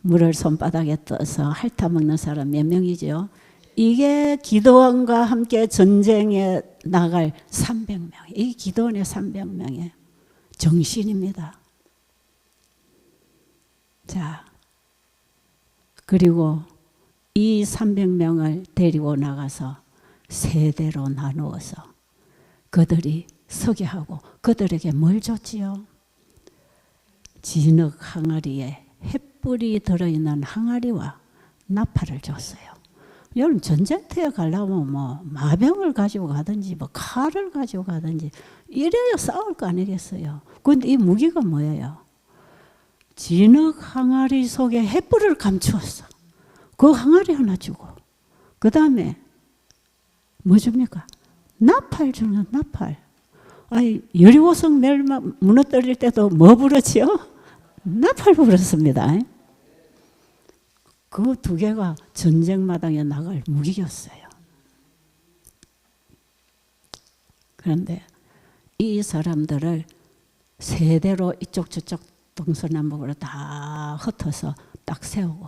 물을 손바닥에 떠서 핥아먹는 사람 몇 명이죠? 이게 기도원과 함께 전쟁에 나갈 300명. 이 기도원의 300명의 정신입니다. 자, 그리고 이 300명을 데리고 나가서 세대로 나누어서 그들이 서게 하고 그들에게 뭘 줬지요? 진흙 항아리에 햇불이 들어있는 항아리와 나팔을 줬어요. 여러분 전쟁터에 가려면 뭐 마병을 가지고 가든지 뭐 칼을 가지고 가든지 이래야 싸울 거 아니겠어요. 그런데 이 무기가 뭐예요? 진흙 항아리 속에 햇불을 감추었어. 그 항아리 하나 주고 그 다음에 뭐 줍니까? 나팔 주는 나팔. 여리고성 멸망 무너뜨릴 때도 뭐 부르지요? 나팔 불었습니다. 그 두 개가 전쟁마당에 나갈 무기였어요. 그런데 이 사람들을 세대로 이쪽 저쪽 동서남북으로 다 흩어서 딱 세우고,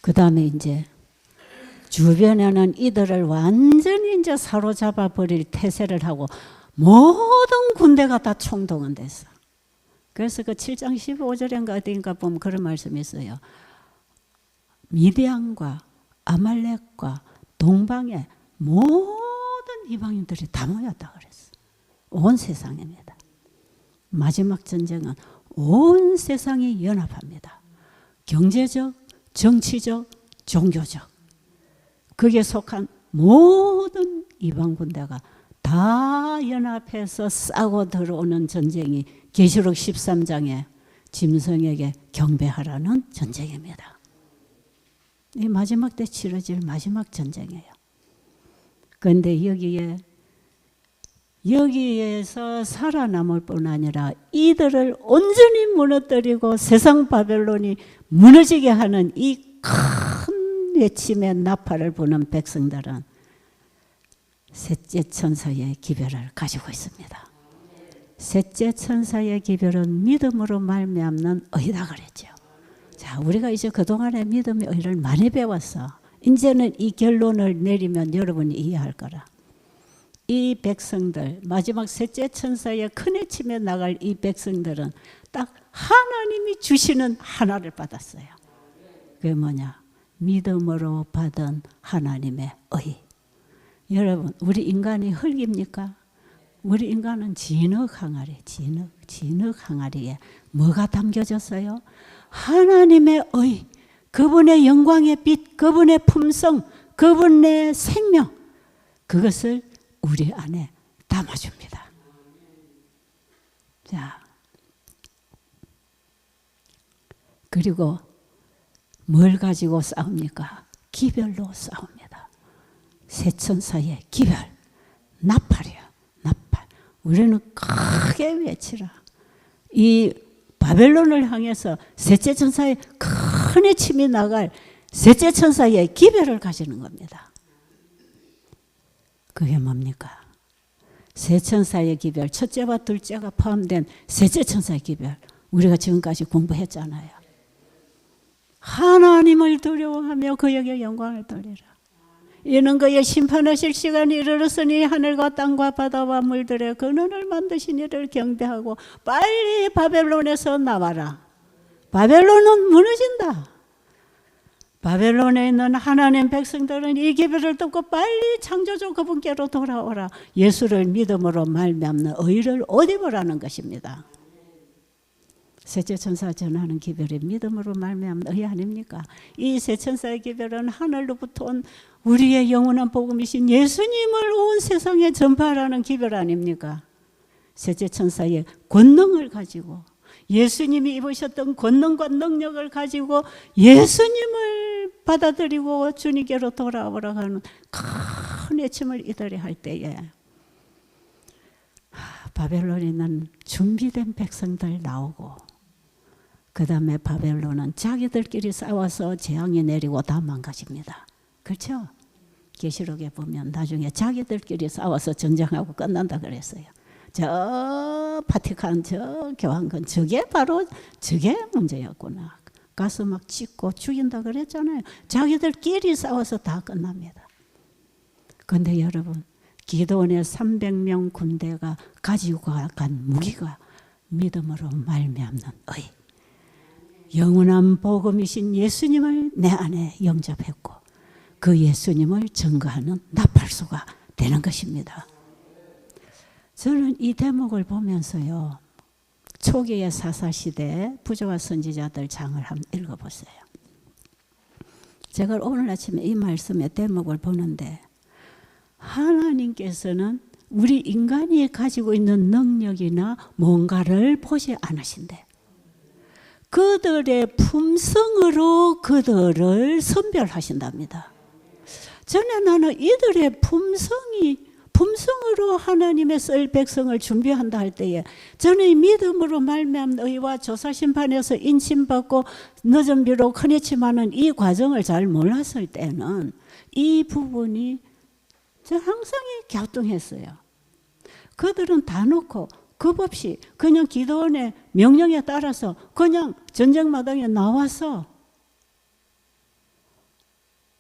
그 다음에 이제 주변에는 이들을 완전히 이제 사로잡아 버릴 태세를 하고 모든 군대가 다 총동원됐어. 그래서 그 7장 15절인가 어딘가 보면 그런 말씀이 있어요. 미디안과 아말렉과 동방의 모든 이방인들이 다 모였다 그랬어. 온 세상입니다. 마지막 전쟁은 온 세상이 연합합니다. 경제적, 정치적, 종교적. 거기에 속한 모든 이방 군대가 다 연합해서 싸고 들어오는 전쟁이 계시록 13장에 짐승에게 경배하라는 전쟁입니다. 이 마지막 때 치러질 마지막 전쟁이에요. 그런데 여기에서 살아남을 뿐 아니라 이들을 온전히 무너뜨리고 세상 바벨론이 무너지게 하는 이 큰 외침의 나팔을 부는 백성들은 셋째 천사의 기별을 가지고 있습니다. 셋째 천사의 기별은 믿음으로 말미암는 의다 그랬죠. 자, 우리가 이제 그동안에 믿음의 의를 많이 배웠어. 이제는 이 결론을 내리면 여러분이 이해할 거라. 이 백성들, 마지막 셋째 천사의 큰 외침에 나갈 이 백성들은 딱 하나님이 주시는 하나를 받았어요. 그게 뭐냐? 믿음으로 받은 하나님의 의. 여러분, 우리 인간이 흙입니까? 우리 인간은 진흙 항아리, 진흙 항아리에 뭐가 담겨졌어요? 하나님의 의, 그분의 영광의 빛, 그분의 품성, 그분의 생명, 그것을 우리 안에 담아줍니다. 자, 그리고 뭘 가지고 싸웁니까? 기별로 싸웁니다. 세천사의 기별, 나팔이야, 나팔. 우리는 크게 외치라. 이 바벨론을 향해서 셋째 천사의 큰 외침이 나갈 셋째 천사의 기별을 가지는 겁니다. 그게 뭡니까? 세 천사의 기별, 첫째와 둘째가 포함된 셋째 천사의 기별, 우리가 지금까지 공부했잖아요. 하나님을 두려워하며 그에게 영광을 돌리라. 이는 그의 심판하실 시간이 이르렀으니 하늘과 땅과 바다와 물들에 근원을 만드신 이를 경배하고 빨리 바벨론에서 나와라. 바벨론은 무너진다. 바벨론에 있는 하나님 백성들은 이 기별을 듣고 빨리 창조주 그분께로 돌아오라. 예수를 믿음으로 말미암는 의를 옷 입으라는 것입니다. 셋째 천사 전하는 기별이 믿음으로 말미암는 의 아닙니까? 이 세 천사의 기별은 하늘로부터 온 우리의 영원한 복음이신 예수님을 온 세상에 전파하라는 기별 아닙니까? 셋째 천사의 권능을 가지고 예수님이 입으셨던 권능과 능력을 가지고 예수님을 받아들이고 주님께로 돌아오라고 하는 큰 외침을 이들이 할 때에 바벨론에 있는 준비된 백성들 나오고, 그 다음에 바벨론은 자기들끼리 싸워서 재앙이 내리고 다 망가집니다. 그렇죠? 계시록에 보면 나중에 자기들끼리 싸워서 전쟁하고 끝난다 그랬어요. 저 바티칸, 저 교황관, 저게 문제였구나. 가서 막 찍고 죽인다 그랬잖아요. 자기들끼리 싸워서 다 끝납니다. 그런데 여러분, 기드온의 300명 군대가 가지고 간 무기가 믿음으로 말미암는 의, 영원한 복음이신 예수님을 내 안에 영접했고 그 예수님을 증거하는 나팔수가 되는 것입니다. 저는 이 대목을 보면서요, 초기의 사사시대 부조와 선지자들 장을 한번 읽어보세요. 제가 오늘 아침에 이 말씀의 대목을 보는데, 하나님께서는 우리 인간이 가지고 있는 능력이나 뭔가를 보지 않으신대. 그들의 품성으로 그들을 선별하신답니다. 전에 나는 이들의 품성으로 하나님의 쓸 백성을 준비한다 할 때에 저는 믿음으로 말미암은 의와 조사심판에서 인침받고 늦은 비록 흔했지만은 이 과정을 잘 몰랐을 때는 이 부분이 저 항상 갸우뚱했어요. 그들은 다 놓고 겁 없이 그냥 기도원의 명령에 따라서 그냥 전쟁마당에 나와서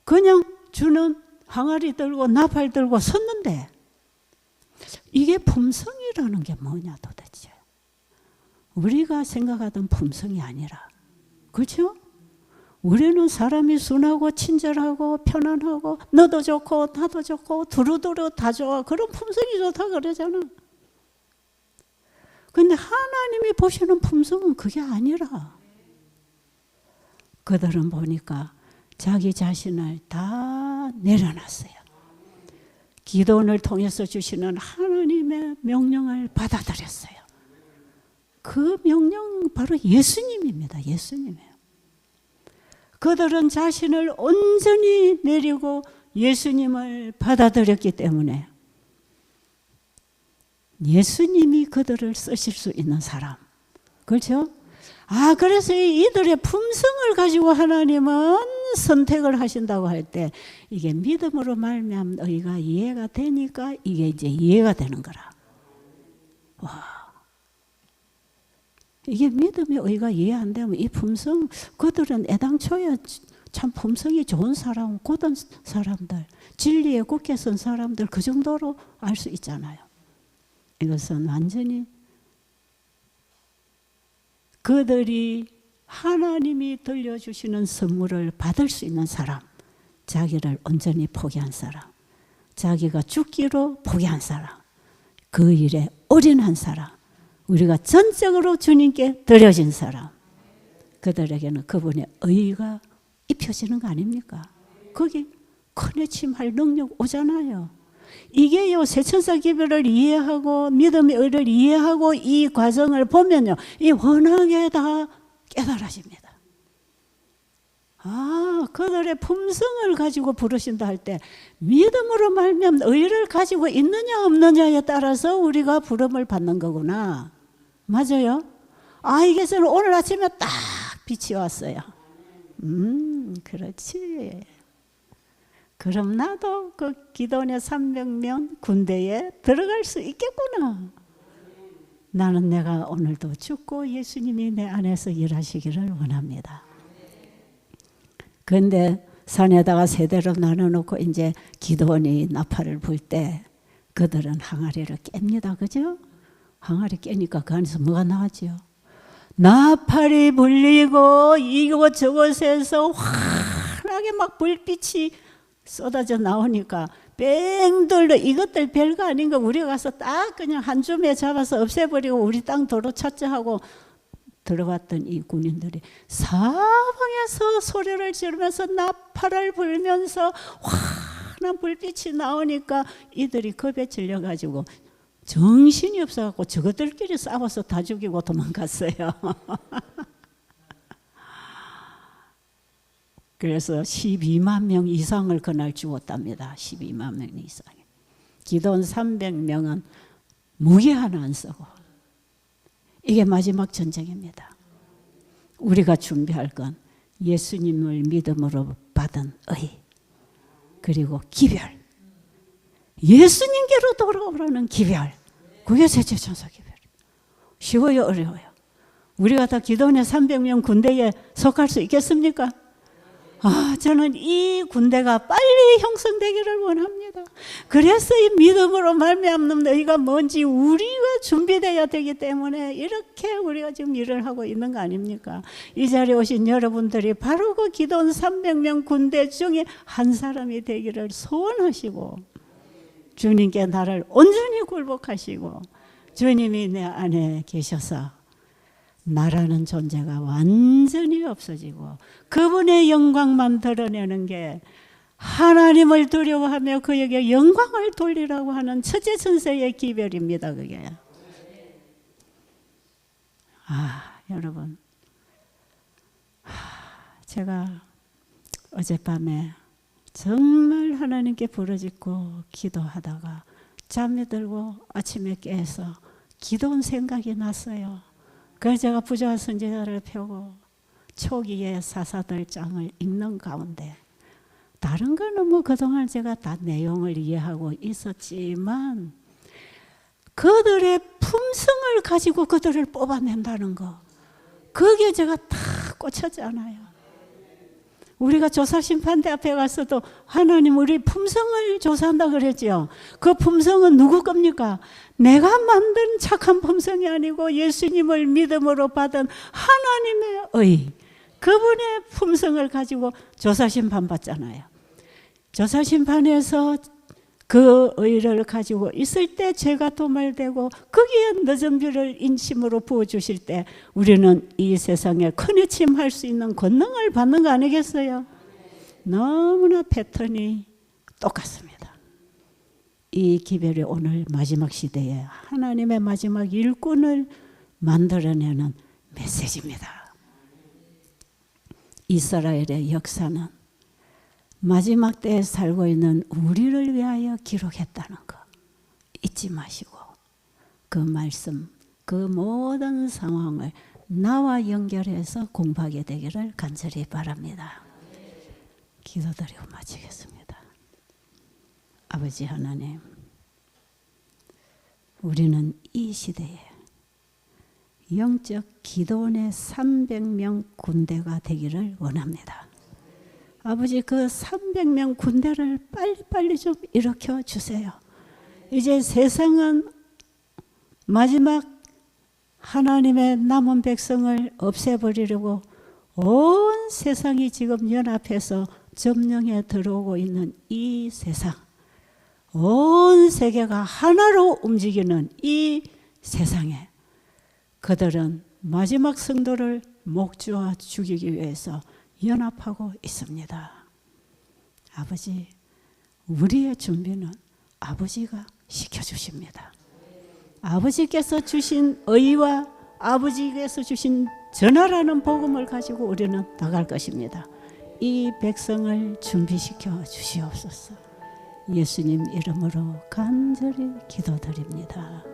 그냥 주는 항아리 들고 나팔 들고 섰는데, 이게 품성이라는 게 뭐냐 도대체. 우리가 생각하던 품성이 아니라, 그렇죠? 우리는 사람이 순하고 친절하고 편안하고 너도 좋고 나도 좋고 두루두루 다 좋아, 그런 품성이 좋다 그러잖아. 근데 하나님이 보시는 품성은 그게 아니라, 그들은 보니까 자기 자신을 다 내려놨어요. 기도원을 통해서 주시는 하나님의 명령을 받아들였어요. 그 명령 바로 예수님입니다. 예수님이에요. 그들은 자신을 온전히 내리고 예수님을 받아들였기 때문에 예수님이 그들을 쓰실 수 있는 사람. 그렇죠? 그래서 이들의 품성을 가지고 하나님은 선택을 하신다고 할 때 이게 믿음으로 말미암은 의가 이해가 되니까 이게 이제 이해가 되는 거라. 와, 이게 믿음의 의가 이해 안 되면 이 품성, 그들은 애당초에 참 품성이 좋은 사람, 고든 사람들, 진리에 굳게 선 사람들, 그 정도로 알 수 있잖아요. 이것은 완전히 그들이 하나님이 들려주시는 선물을 받을 수 있는 사람, 자기를 온전히 포기한 사람, 자기가 죽기로 포기한 사람, 그 일에 올인한 사람, 우리가 전적으로 주님께 드려진 사람, 그들에게는 그분의 의가 입혀지는 거 아닙니까? 거기 커내침할 능력 오잖아요. 이게요, 세천사 기별을 이해하고 믿음의 의를 이해하고 이 과정을 보면요, 이 워낙에 다 깨달아집니다. 아, 그들의 품성을 가지고 부르신다 할 때 믿음으로 말미암아 의를 가지고 있느냐 없느냐에 따라서 우리가 부름을 받는 거구나. 맞아요? 아, 이게 저는 오늘 아침에 딱 빛이 왔어요. 그렇지. 그럼 나도 그 기도원의 300명 군대에 들어갈 수 있겠구나. 나는 내가 오늘도 죽고 예수님이 내 안에서 일하시기를 원합니다. 그런데 산에다가 세대로 나눠놓고 이제 기도원이 나팔을 불 때 그들은 항아리를 깹니다. 그죠? 항아리 깨니까 그 안에서 뭐가 나왔죠? 나팔이 불리고 이곳저곳에서 환하게 막 불빛이 쏟아져 나오니까 뺑 돌려 이것들 별거 아닌 거 우리가 가서 딱 그냥 한 줌에 잡아서 없애버리고 우리 땅 도로 차지하고 들어왔던 이 군인들이 사방에서 소리를 지르면서 나팔을 불면서 환한 불빛이 나오니까 이들이 겁에 질려가지고 정신이 없어갖고 저것들끼리 싸워서 다 죽이고 도망갔어요. 그래서 12만 명 이상을 그날 죽었답니다. 12만 명 이상. 기도원 300명은 무기 하나 안 쓰고. 이게 마지막 전쟁입니다. 우리가 준비할 건 예수님을 믿음으로 받은 의, 그리고 기별. 예수님께로 돌아오라는 기별. 그게 셋째 천사 기별. 쉬워요, 어려워요? 우리가 다 기도원의 300명 군대에 속할 수 있겠습니까? 아, 저는 이 군대가 빨리 형성되기를 원합니다. 그래서 이 믿음으로 말미암는 의가 뭔지 우리가 준비되어야 되기 때문에 이렇게 우리가 지금 일을 하고 있는 거 아닙니까? 이 자리에 오신 여러분들이 바로 그 기도원 300명 군대 중에 한 사람이 되기를 소원하시고 주님께 나를 온전히 굴복하시고 주님이 내 안에 계셔서 나라는 존재가 완전히 없어지고 그분의 영광만 드러내는 게 하나님을 두려워하며 그에게 영광을 돌리라고 하는 첫째 천사의 기별입니다. 그게. 아, 여러분, 제가 어젯밤에 정말 하나님께 부르짖고 기도하다가 잠이 들고 아침에 깨서 기도한 생각이 났어요. 그래서 제가 부조한 선지자를 펴고 초기에 사사들장을 읽는 가운데 다른 거는 뭐 그동안 제가 다 내용을 이해하고 있었지만 그들의 품성을 가지고 그들을 뽑아낸다는 거, 그게 제가 다 꽂혔잖아요. 우리가 조사심판대 앞에 가서도 하나님 우리 품성을 조사한다 그랬죠. 그 품성은 누구 겁니까? 내가 만든 착한 품성이 아니고 예수님을 믿음으로 받은 하나님의 의, 그분의 품성을 가지고 조사심판 받잖아요. 조사심판에서 그 의를 가지고 있을 때 죄가 도말되고 거기에 늦은 비를 인심으로 부어주실 때 우리는 이 세상에 커내침할 수 있는 권능을 받는 거 아니겠어요? 너무나 패턴이 똑같습니다. 이 기별이 오늘 마지막 시대에 하나님의 마지막 일꾼을 만들어내는 메시지입니다. 이스라엘의 역사는 마지막 때에 살고 있는 우리를 위하여 기록했다는 거 잊지 마시고 그 말씀, 그 모든 상황을 나와 연결해서 공부하게 되기를 간절히 바랍니다. 기도드리고 마치겠습니다. 아버지 하나님, 우리는 이 시대에 영적 기도원의 300명 군대가 되기를 원합니다. 아버지, 그 300명 군대를 빨리빨리 좀 일으켜 주세요. 이제 세상은 마지막 하나님의 남은 백성을 없애버리려고 온 세상이 지금 연합해서 점령에 들어오고 있는 이 세상, 온 세계가 하나로 움직이는 이 세상에 그들은 마지막 성도를 목주어 죽이기 위해서 연합하고 있습니다. 아버지, 우리의 준비는 아버지가 시켜주십니다. 아버지께서 주신 의와 아버지께서 주신 전하라는 복음을 가지고 우리는 나갈 것입니다. 이 백성을 준비시켜 주시옵소서. 예수님 이름으로 간절히 기도드립니다.